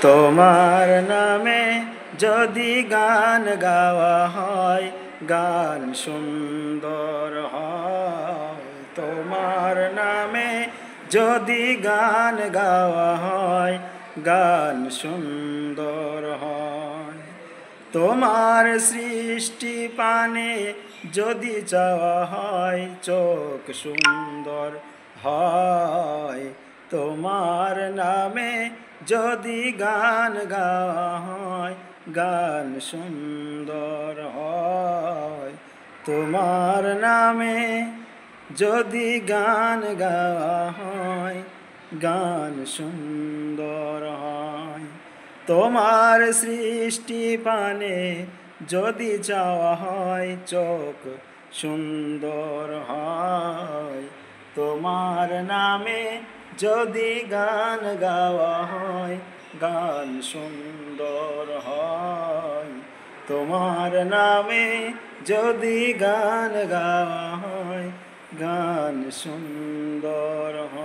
তোমার নামে যদি গান গাওয়া হয়, গান সুন্দর হয়। তোমার নামে যদি গান গাওয়া হয়, গান সুন্দর হয়। তোমার সৃষ্টি পানে যদি চাওয়া হয়, চোখ সুন্দর হয়। তোমার নামে যদি গান গাওয়া হয়, গান সুন্দর হয়। তোমার নামে যদি গান গাওয়া হয়, গান সুন্দর হয়। তোমার সৃষ্টি পানে যদি চাওয়া হয়, চোখ সুন্দর হয়। তোমার নামে যদি গান গাওয়া হয়, গান সুন্দর হয়। তোমার নামে যদি গান গাওয়া হয়, গান সুন্দর হয়।